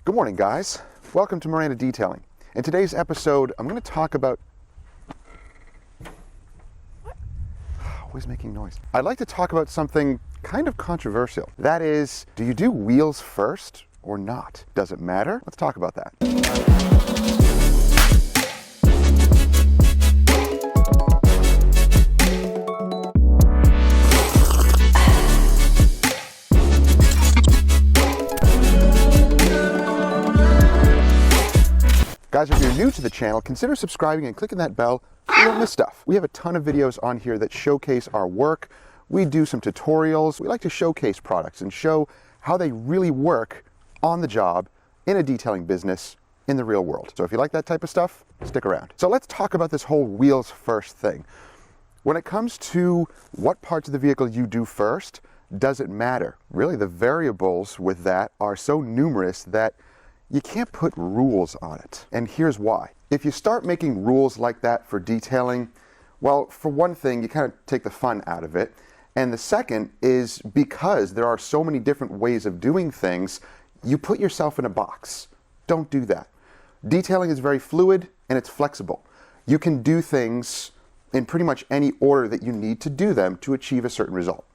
Good morning, guys. Welcome to Miranda Detailing. In today's episode, I'm going to talk about... Always making noise. I'd like to talk about something kind of controversial. That is, do you do wheels first or not? Does it matter? Let's talk about that. Guys, if you're new to the channel, consider subscribing and clicking that bell so you don't miss stuff. We have a ton of videos on here that showcase our work. We do some tutorials. We like to showcase products and show how they really work on the job, in a detailing business, in the real world. So if you like that type of stuff, stick around. So let's talk about this whole wheels first thing. When it comes to what parts of the vehicle you do first, does it matter? Really, the variables with that are so numerous that you can't put rules on it. And here's why. If you start making rules like that for detailing, well, for one thing, you kind of take the fun out of it. And the second is because there are so many different ways of doing things, you put yourself in a box. Don't do that. Detailing is very fluid and it's flexible. You can do things in pretty much any order that you need to do them to achieve a certain result.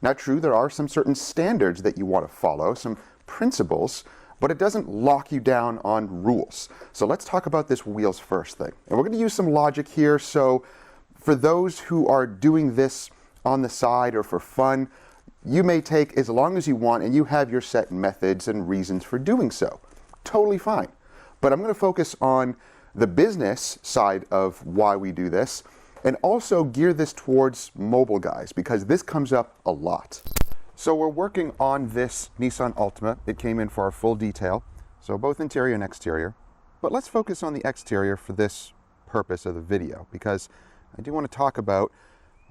Now, true, there are some certain standards that you want to follow, some principles, but it doesn't lock you down on rules. So let's talk about this wheels first thing. And we're going to use some logic here. So for those who are doing this on the side or for fun, you may take as long as you want and you have your set methods and reasons for doing so. Totally fine. But I'm going to focus on the business side of why we do this and also gear this towards mobile guys because this comes up a lot. So we're working on this Nissan Altima. It came in for our full detail, so both interior and exterior. But let's focus on the exterior for this purpose of the video, because I do want to talk about,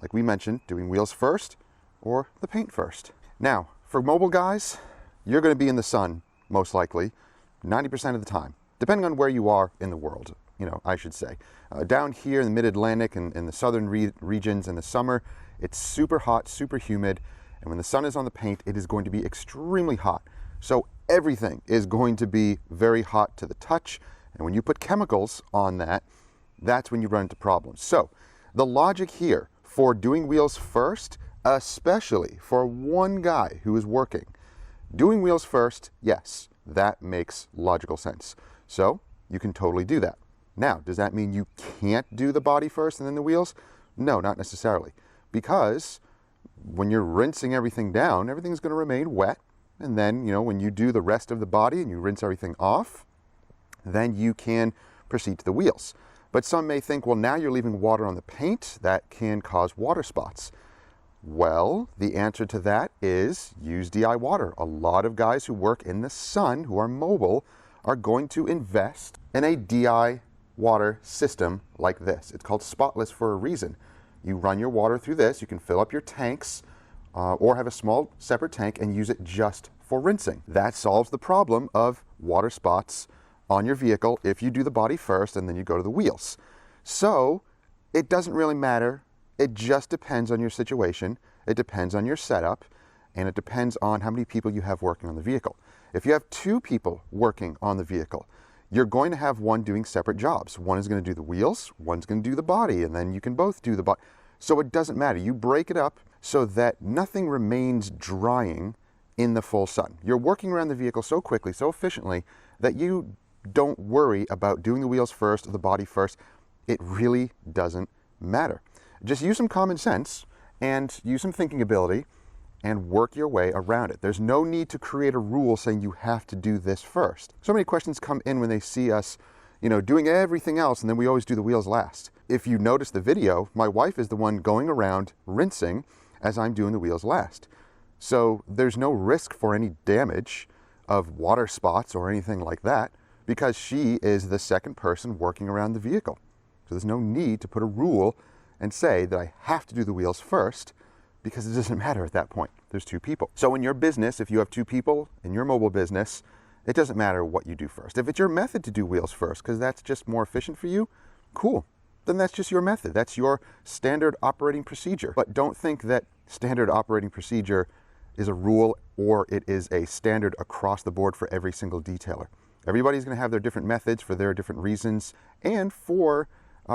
like we mentioned, doing wheels first or the paint first. Now, for mobile guys, you're going to be in the sun, most likely, 90% of the time, depending on where you are in the world, I should say. Down here in the mid-Atlantic and in the southern regions in the summer, it's super hot, super humid. And when the sun is on the paint, it is going to be extremely hot. So everything is going to be very hot to the touch. And when you put chemicals on that, that's when you run into problems. So the logic here for doing wheels first, especially for one guy who is working, doing wheels first, yes, that makes logical sense. So you can totally do that. Now, does that mean you can't do the body first and then the wheels? No, not necessarily. Because when you're rinsing everything down, everything's going to remain wet. And then, when you do the rest of the body and you rinse everything off, then you can proceed to the wheels. But some may think, well, now you're leaving water on the paint. That can cause water spots. Well, the answer to that is use DI water. A lot of guys who work in the sun, who are mobile, are going to invest in a DI water system like this. It's called spotless for a reason. You run your water through this, you can fill up your tanks or have a small separate tank and use it just for rinsing. That solves the problem of water spots on your vehicle if you do the body first and then you go to the wheels. So it doesn't really matter. It just depends on your situation. It depends on your setup and it depends on how many people you have working on the vehicle. If you have two people working on the vehicle, you're going to have one doing separate jobs. One is going to do the wheels, one's going to do the body, and then you can both do the body. So it doesn't matter. You break it up so that nothing remains drying in the full sun. You're working around the vehicle so quickly, so efficiently, that you don't worry about doing the wheels first or the body first. It really doesn't matter. Just use some common sense and use some thinking ability and work your way around it. There's no need to create a rule saying you have to do this first. So many questions come in when they see us, doing everything else, and then we always do the wheels last. If you notice the video, my wife is the one going around rinsing as I'm doing the wheels last. So there's no risk for any damage of water spots or anything like that because she is the second person working around the vehicle. So there's no need to put a rule and say that I have to do the wheels first, because it doesn't matter at that point. There's two people. So in your business, if you have two people in your mobile business, it doesn't matter what you do first. If it's your method to do wheels first, because that's just more efficient for you, cool. Then that's just your method. That's your standard operating procedure. But don't think that standard operating procedure is a rule or it is a standard across the board for every single detailer. Everybody's going to have their different methods for their different reasons and for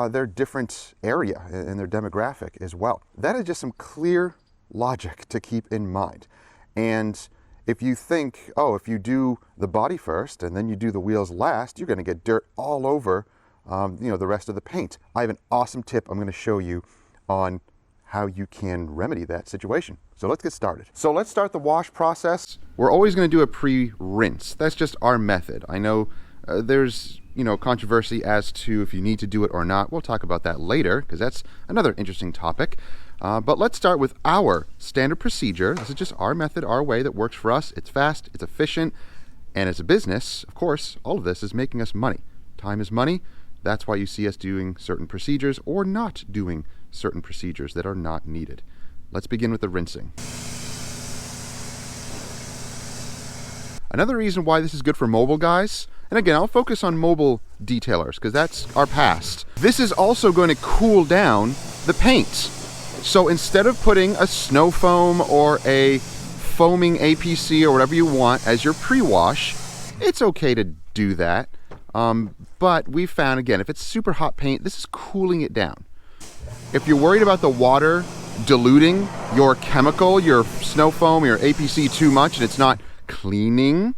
their different area and their demographic as well. That is just some clear logic to keep in mind. And if you think, oh, if you do the body first and then you do the wheels last, you're going to get dirt all over the rest of the paint. I have an awesome tip I'm going to show you on how you can remedy that situation. So let's get started. So let's start the wash process. We're always going to do a pre-rinse. That's just our method. I know there's controversy as to if you need to do it or not. We'll talk about that later because that's another interesting topic. But let's start with our standard procedure. This is just our method, our way that works for us. It's fast, it's efficient, and as a business, of course, all of this is making us money. Time is money. That's why you see us doing certain procedures or not doing certain procedures that are not needed. Let's begin with the rinsing. Another reason why this is good for mobile guys, and again, I'll focus on mobile detailers because that's our past. This is also going to cool down the paint. So instead of putting a snow foam or a foaming APC or whatever you want as your pre-wash, it's okay to do that. But we found, again, if it's super hot paint, this is cooling it down. If you're worried about the water diluting your chemical, your snow foam, your APC too much, and it's not cleaning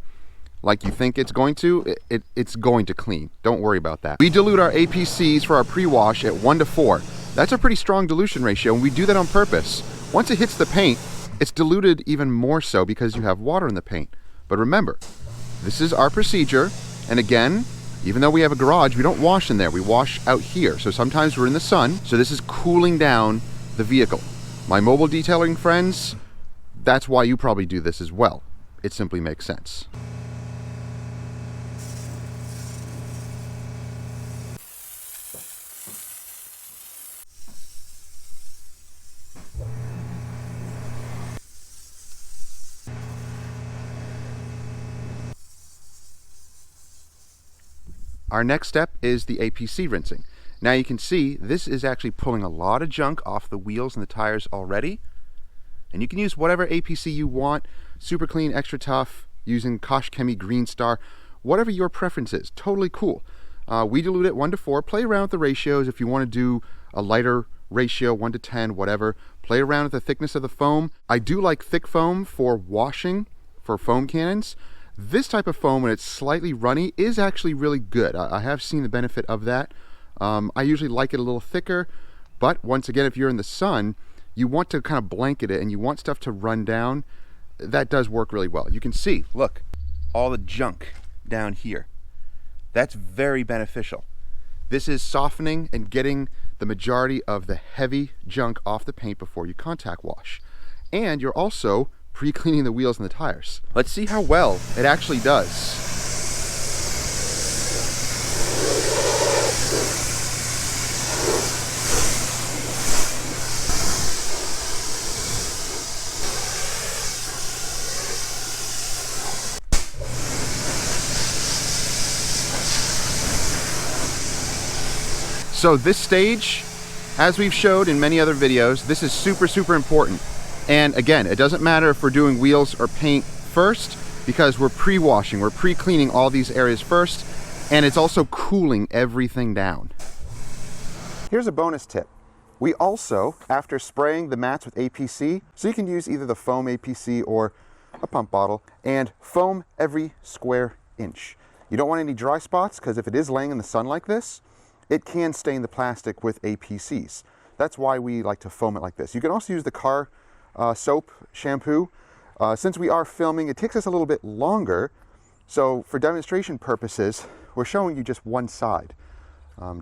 like you think it's going to, it's going to clean. Don't worry about that. We dilute our APCs for our pre-wash at 1:4. That's a pretty strong dilution ratio, and we do that on purpose. Once it hits the paint, it's diluted even more so because you have water in the paint. But remember, this is our procedure, and again, even though we have a garage, we don't wash in there. We wash out here. So sometimes we're in the sun, so this is cooling down the vehicle. My mobile detailing friends, that's why you probably do this as well. It simply makes sense. Our next step is the APC rinsing. Now you can see this is actually pulling a lot of junk off the wheels and the tires already. And you can use whatever APC you want, super clean, extra tough, using Kosh Chemie Green Star, whatever your preference is, totally cool. We dilute it 1:4, play around with the ratios if you want to do a lighter ratio, 1:10, whatever. Play around with the thickness of the foam. I do like thick foam for washing, for foam cannons. This type of foam, when it's slightly runny, is actually really good. I have seen the benefit of that. I usually like it a little thicker, but once again, if you're in the sun, you want to kind of blanket it and you want stuff to run down. That does work really well. You can see, look, all the junk down here. That's very beneficial. This is softening and getting the majority of the heavy junk off the paint before you contact wash. And you're also pre-cleaning the wheels and the tires. Let's see how well it actually does. So this stage, as we've showed in many other videos, this is super important. And again, it doesn't matter if we're doing wheels or paint first because we're pre-washing, we're pre-cleaning all these areas first, and it's also cooling everything down. Here's a bonus tip. We also, after spraying the mats with APC, so you can use either the foam APC or a pump bottle, and foam every square inch. You don't want any dry spots because if it is laying in the sun like this, it can stain the plastic with APCs. That's why we like to foam it like this. You can also use the car soap shampoo. Since we are filming, it takes us a little bit longer. So for demonstration purposes, we're showing you just one side,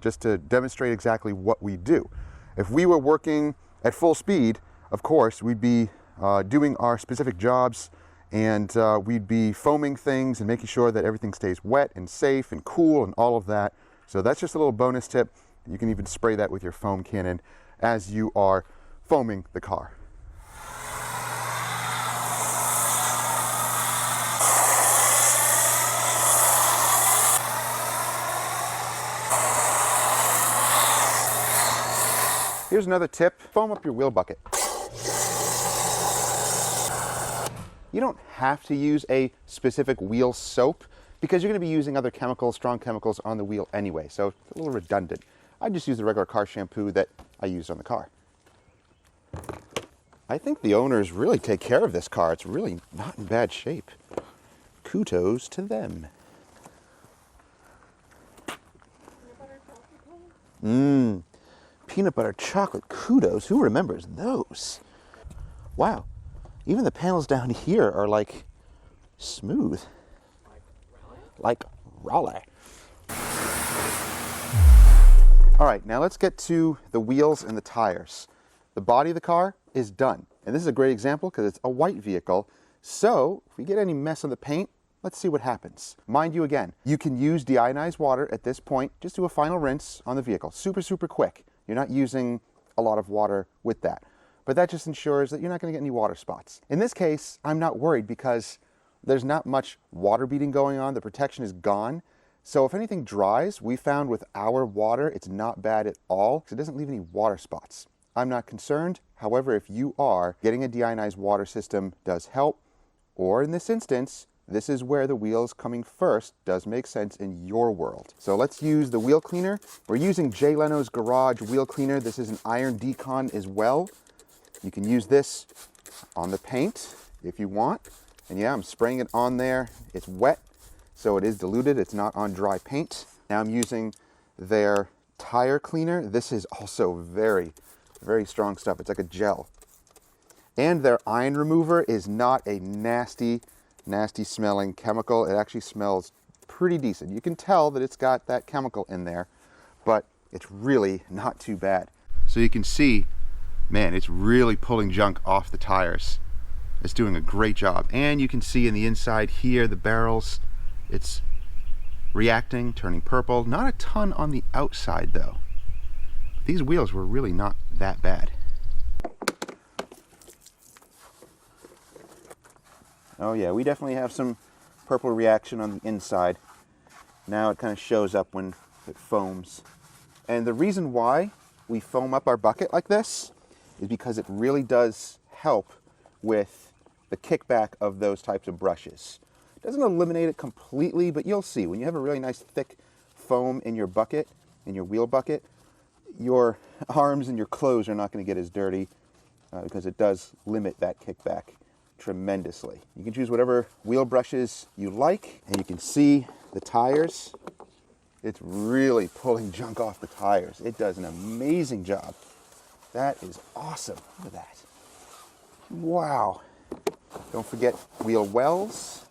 just to demonstrate exactly what we do. If we were working at full speed, of course, we'd be doing our specific jobs and we'd be foaming things and making sure that everything stays wet and safe and cool and all of that. So that's just a little bonus tip. You can even spray that with your foam cannon as you are foaming the car. Here's another tip, foam up your wheel bucket. You don't have to use a specific wheel soap because you're going to be using other chemicals, strong chemicals on the wheel anyway, so it's a little redundant. I just use the regular car shampoo that I used on the car. I think the owners really take care of this car. It's really not in bad shape. Kudos to them. Peanut butter chocolate. Kudos. Who remembers those? Wow. Even the panels down here are like smooth. Like Raleigh. All right, now let's get to the wheels and the tires. The body of the car is done. And this is a great example because it's a white vehicle. So if we get any mess on the paint, let's see what happens. Mind you, again, you can use deionized water at this point. Just do a final rinse on the vehicle. Super, super quick. You're not using a lot of water with that. But that just ensures that you're not going to get any water spots. In this case, I'm not worried because there's not much water beading going on. The protection is gone. So if anything dries, we found with our water, it's not bad at all because it doesn't leave any water spots. I'm not concerned. However, if you are, getting a deionized water system does help. Or in this instance, this is where the wheels coming first does make sense in your world. So let's use the wheel cleaner. We're using Jay Leno's Garage wheel cleaner. This is an iron decon as well. You can use this on the paint if you want. And yeah, I'm spraying it on there. It's wet, so it is diluted. It's not on dry paint. Now I'm using their tire cleaner. This is also very, very strong stuff. It's like a gel. And their iron remover is not a nasty, nasty smelling chemical. It actually smells pretty decent. You can tell that it's got that chemical in there, but it's really not too bad. So you can see, man, it's really pulling junk off the tires. It's doing a great job. And you can see in the inside here, the barrels, it's reacting, turning purple. Not a ton on the outside though. These wheels were really not that bad. Oh yeah, we definitely have some purple reaction on the inside. Now it kind of shows up when it foams. And the reason why we foam up our bucket like this is because it really does help with the kickback of those types of brushes. It doesn't eliminate it completely, but you'll see when you have a really nice thick foam in your bucket, in your wheel bucket, your arms and your clothes are not going to get as dirty because it does limit that kickback tremendously. You can choose whatever wheel brushes you like, and you can see the tires. It's really pulling junk off the tires. It does an amazing job. That is awesome. Look at that. Wow. Don't forget wheel wells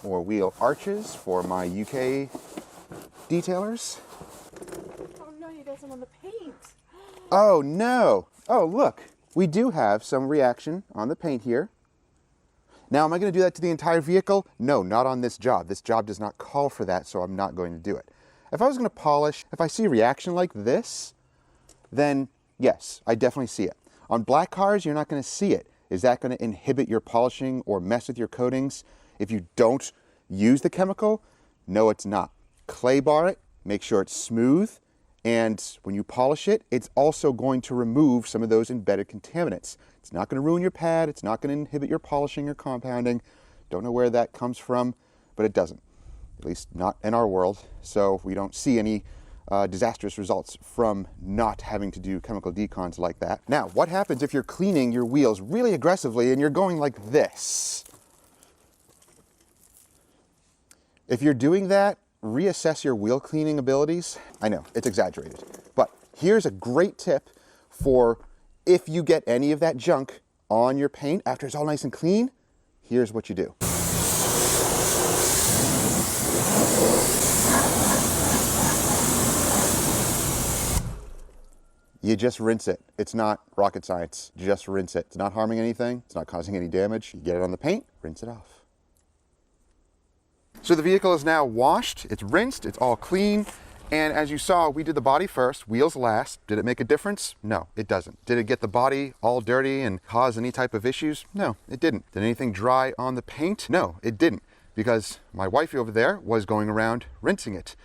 or wheel arches for my UK detailers. Oh no, you got some on the paint. Oh no. Oh look, we do have some reaction on the paint here. Now, am I going to do that to the entire vehicle? No, not on this job. This job does not call for that, so I'm not going to do it. If I was going to polish, if I see reaction like this, then yes, I definitely see it. On black cars, you're not going to see it. Is that going to inhibit your polishing or mess with your coatings if you don't use the chemical? No, it's not. Clay bar it, make sure it's smooth, and when you polish it, it's also going to remove some of those embedded contaminants. It's not going to ruin your pad. It's not going to inhibit your polishing or compounding. Don't know where that comes from, but it doesn't. At least not in our world. So we don't see any disastrous results from not having to do chemical decons like that. Now, what happens if you're cleaning your wheels really aggressively and you're going like this? If you're doing that, reassess your wheel cleaning abilities. I know, it's exaggerated, but here's a great tip for if you get any of that junk on your paint after it's all nice and clean. Here's what you do. You just rinse it. It's not rocket science. Just rinse it. It's not harming anything. It's not causing any damage. You get it on the paint, rinse it off. So the vehicle is now washed, it's rinsed, it's all clean. And as you saw, we did the body first, wheels last. Did it make a difference? No, it doesn't. Did it get the body all dirty and cause any type of issues? No, it didn't. Did anything dry on the paint? No, it didn't. Because my wifey over there was going around rinsing it.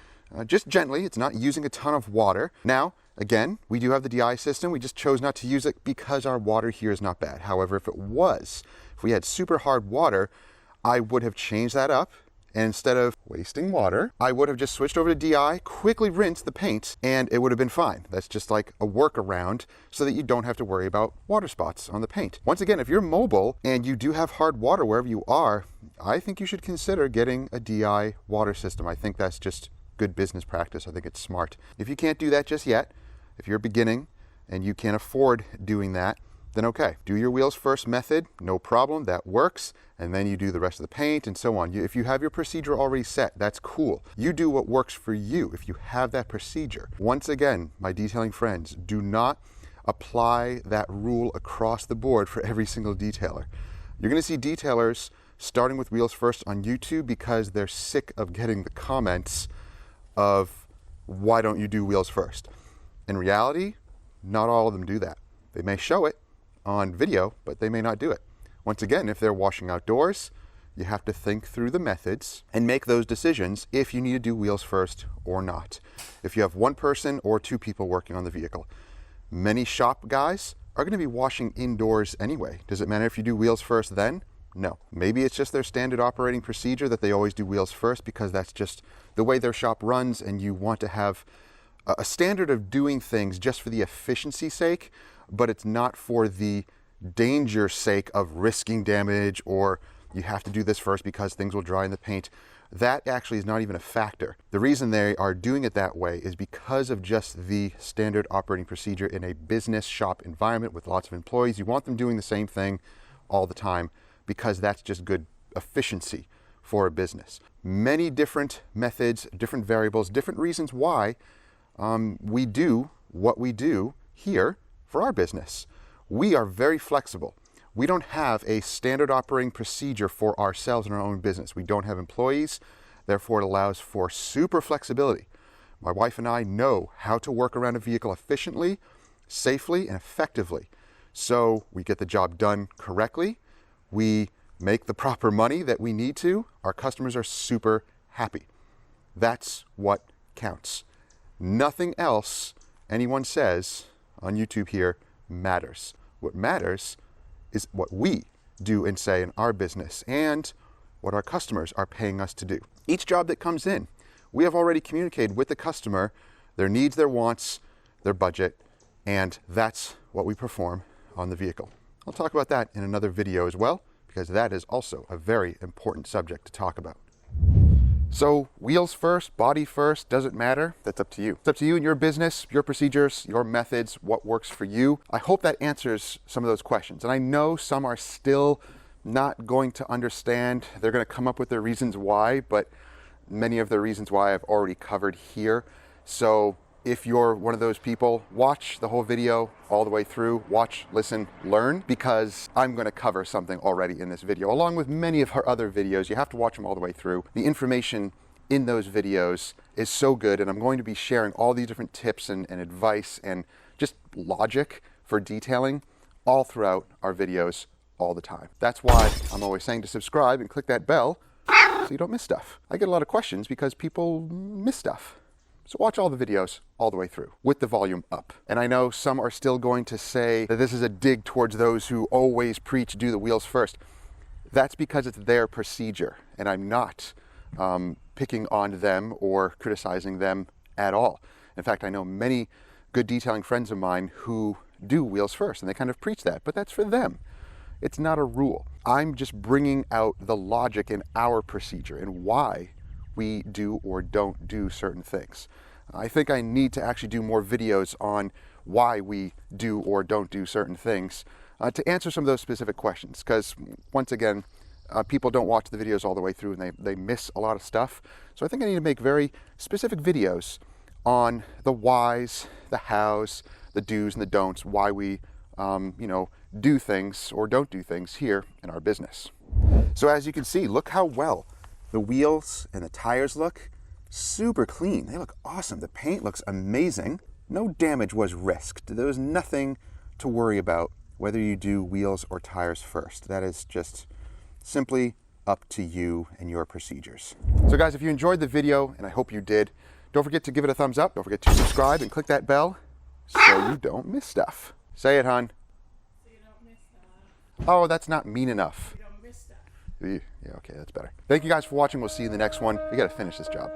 Just gently, it's not using a ton of water. Now, again, we do have the DI system. We just chose not to use it because our water here is not bad. However, if it was, if we had super hard water, I would have changed that up And instead of wasting water, I would have just switched over to DI, quickly rinsed the paint, and it would have been fine. That's just like a workaround so that you don't have to worry about water spots on the paint. Once again, if you're mobile and you do have hard water wherever you are, I think you should consider getting a DI water system. I think that's just good business practice. I think it's smart. If you can't do that just yet, if you're beginning and you can't afford doing that, then okay, do your wheels first method, no problem, that works, and then you do the rest of the paint and so on. If you have your procedure already set, that's cool. You do what works for you if you have that procedure. Once again, my detailing friends, do not apply that rule across the board for every single detailer. You're gonna see detailers starting with wheels first on YouTube because they're sick of getting the comments of, why don't you do wheels first? In reality, not all of them do that. They may show it on video, but they may not do it. Once again, if they're washing outdoors, you have to think through the methods and make those decisions if you need to do wheels first or not. If you have one person or two people working on the vehicle, many shop guys are going to be washing indoors anyway. Does it matter if you do wheels first then? No. Maybe it's just their standard operating procedure that they always do wheels first because that's just the way their shop runs, and you want to have a standard of doing things just for the efficiency sake, but it's not for the danger sake of risking damage, or you have to do this first because things will dry in the paint. That actually is not even a factor. The reason they are doing it that way is because of just the standard operating procedure in a business shop environment with lots of employees. You want them doing the same thing all the time because that's just good efficiency for a business. Many different methods, different variables, different reasons why we do what we do here for our business. We are very flexible. We don't have a standard operating procedure for ourselves in our own business. We don't have employees, therefore it allows for super flexibility. My wife and I know how to work around a vehicle efficiently, safely, and effectively. So we get the job done correctly. We make the proper money that we need to. Our customers are super happy. That's what counts. Nothing else anyone says on YouTube here matters. What matters is what we do and say in our business and what our customers are paying us to do. Each job that comes in, we have already communicated with the customer their needs, their wants, their budget, and that's what we perform on the vehicle. I'll talk about that in another video as well, because that is also a very important subject to talk about. So wheels first, body first, doesn't matter. That's up to you. It's up to you and your business, your procedures, your methods, what works for you. I hope that answers some of those questions. And I know some are still not going to understand. They're going to come up with their reasons why, but many of the reasons why I've already covered here. So if you're one of those people, watch the whole video all the way through, watch, listen, learn, because I'm going to cover something already in this video, along with many of our other videos. You have to watch them all the way through. The information in those videos is so good, and I'm going to be sharing all these different tips and advice and just logic for detailing all throughout our videos all the time. That's why I'm always saying to subscribe and click that bell so you don't miss stuff. I get a lot of questions because people miss stuff. So watch all the videos all the way through with the volume up. And I know some are still going to say that this is a dig towards those who always preach do the wheels first. That's because it's their procedure, and I'm not picking on them or criticizing them at all. In fact, I know many good detailing friends of mine who do wheels first, and they kind of preach that, but that's for them. It's not a rule. I'm just bringing out the logic in our procedure and why we do or don't do certain things. I think I need to actually do more videos on why we do or don't do certain things to answer some of those specific questions, because once again, people don't watch the videos all the way through and they miss a lot of stuff. So I think I need to make very specific videos on the whys, the hows, the do's and the don'ts, why we do things or don't do things here in our business. So as you can see, look how well the wheels and the tires look. Super clean. They look awesome. The paint looks amazing. No damage was risked. There was nothing to worry about whether you do wheels or tires first. That is just simply up to you and your procedures. So guys, if you enjoyed the video, and I hope you did, don't forget to give it a thumbs up. Don't forget to subscribe and click that bell so you don't miss stuff. Say it, hon. So you don't miss that. Oh, that's not mean enough. You don't miss that. Yeah, okay, that's better. Thank you guys for watching. We'll see you in the next one. We got to finish this job.